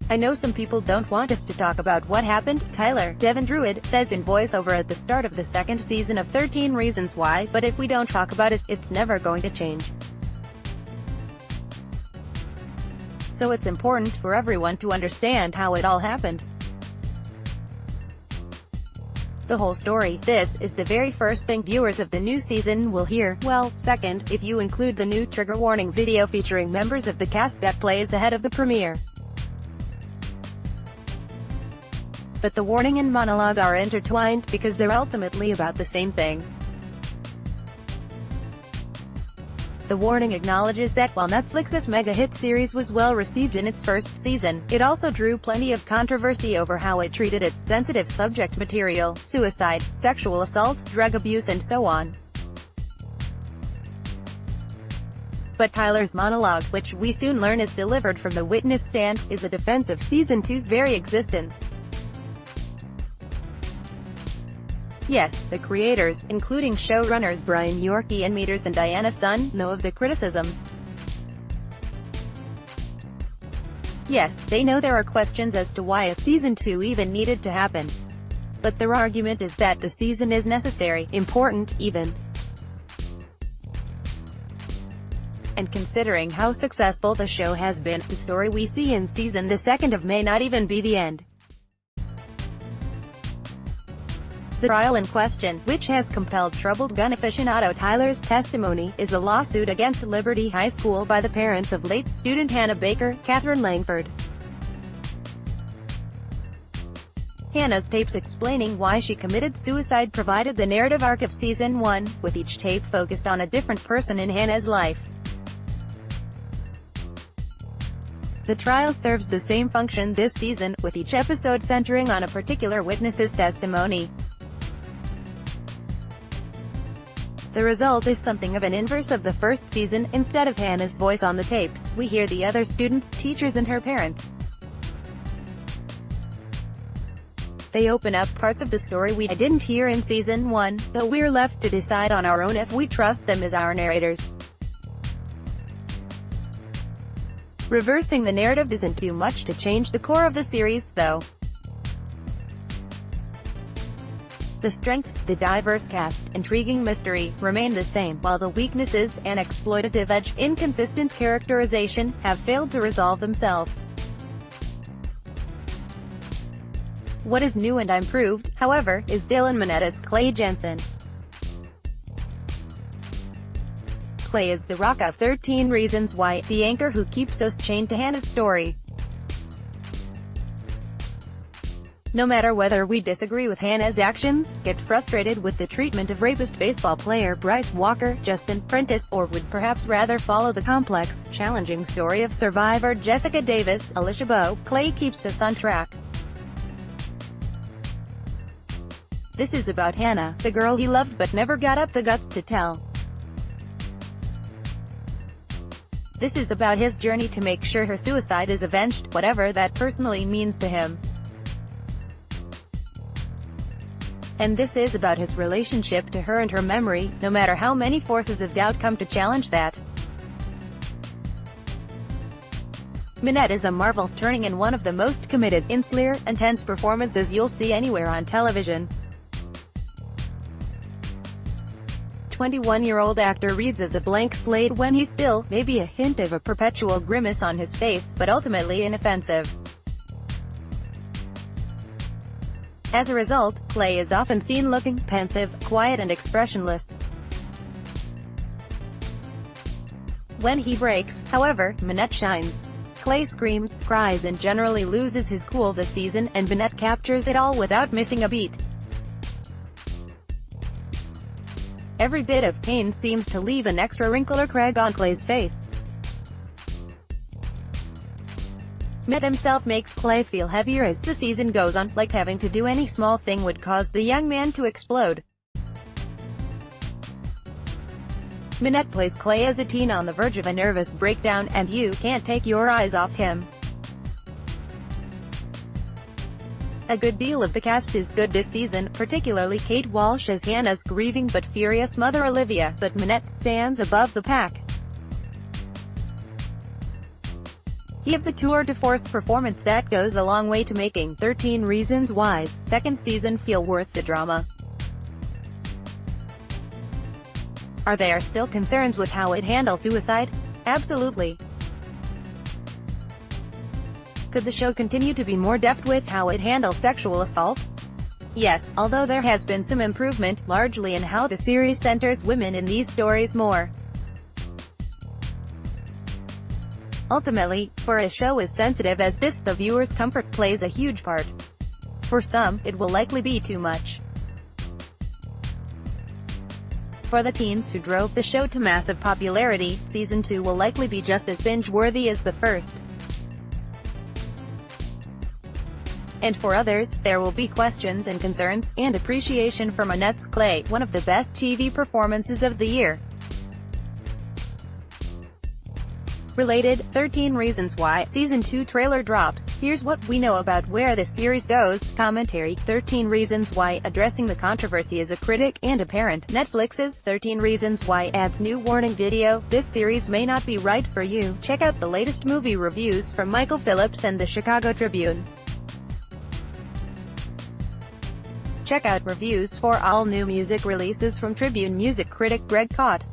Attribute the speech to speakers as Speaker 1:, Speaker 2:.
Speaker 1: I know some people don't want us to talk about what happened, Tyler, Devin Druid, says in voiceover at the start of the second season of 13 Reasons Why, but if we don't talk about it, it's never going to change. So it's important for everyone to understand how it all happened. The whole story. This is the very first thing viewers of the new season will hear. Well, second, if you include the new trigger warning video featuring members of the cast that plays ahead of the premiere. But the warning and monologue are intertwined, because they're ultimately about the same thing. The warning acknowledges that while Netflix's mega-hit series was well received in its first season, it also drew plenty of controversy over how it treated its sensitive subject material, suicide, sexual assault, drug abuse and so on. But Tyler's monologue, which we soon learn is delivered from the witness stand, is a defense of Season 2's very existence. Yes, the creators, including showrunners Brian Yorkey and Meters and Diana Sun, know of the criticisms. Yes, they know there are questions as to why a Season 2 even needed to happen. But their argument is that the season is necessary, important, even. And considering how successful the show has been, the story we see in Season 2 may not even be the end. The trial in question, which has compelled troubled gun aficionado Tyler's testimony, is a lawsuit against Liberty High School by the parents of late student Hannah Baker, Catherine Langford. Hannah's tapes explaining why she committed suicide provided the narrative arc of Season 1, with each tape focused on a different person in Hannah's life. The trial serves the same function this season, with each episode centering on a particular witness's testimony. The result is something of an inverse of the first season. Instead of Hannah's voice on the tapes, we hear the other students, teachers and her parents. They open up parts of the story we didn't hear in Season 1, though we're left to decide on our own if we trust them as our narrators. Reversing the narrative doesn't do much to change the core of the series, though. The strengths, the diverse cast, intriguing mystery, remain the same, while the weaknesses, an exploitative edge, inconsistent characterization, have failed to resolve themselves. What is new and improved, however, is Dylan Minnetta's Clay Jensen. Clay is the rock of 13 Reasons Why, the anchor who keeps us chained to Hannah's story. No matter whether we disagree with Hannah's actions, get frustrated with the treatment of rapist baseball player Bryce Walker, Justin Prentice, or would perhaps rather follow the complex, challenging story of survivor Jessica Davis, Alicia Bowe, Clay keeps us on track. This is about Hannah, the girl he loved but never got up the guts to tell. This is about his journey to make sure her suicide is avenged, whatever that personally means to him. And this is about his relationship to her and her memory, no matter how many forces of doubt come to challenge that. Minette is a marvel, turning in one of the most committed, insular, intense performances you'll see anywhere on television. 21-year-old actor reads as a blank slate when he's still, maybe a hint of a perpetual grimace on his face, but ultimately inoffensive. As a result, Clay is often seen looking pensive, quiet and expressionless. When he breaks, however, Minette shines. Clay screams, cries and generally loses his cool this season, and Minette captures it all without missing a beat. Every bit of pain seems to leave an extra wrinkle or crag on Clay's face. Minette himself makes Clay feel heavier as the season goes on, like having to do any small thing would cause the young man to explode. Minette plays Clay as a teen on the verge of a nervous breakdown, and you can't take your eyes off him. A good deal of the cast is good this season, particularly Kate Walsh as Hannah's grieving but furious mother Olivia, but Minette stands above the pack. He gives a tour de force performance that goes a long way to making 13 Reasons Why's second season feel worth the drama. Are there still concerns with how it handles suicide? Absolutely. Could the show continue to be more deft with how it handles sexual assault? Yes, although there has been some improvement, largely in how the series centers women in these stories more. Ultimately, for a show as sensitive as this, the viewer's comfort plays a huge part. For some, it will likely be too much. For the teens who drove the show to massive popularity, Season 2 will likely be just as binge-worthy as the first. And for others, there will be questions and concerns, and appreciation for Manette's Clay, one of the best TV performances of the year. Related, 13 Reasons Why Season 2 trailer drops. Here's what we know about where this series goes. Commentary, 13 Reasons Why, addressing the controversy as a critic and a parent. Netflix's 13 Reasons Why adds new warning video. This series may not be right for you. Check out the latest movie reviews from Michael Phillips and the Chicago Tribune. Check out reviews for all new music releases from Tribune music critic Greg Kot.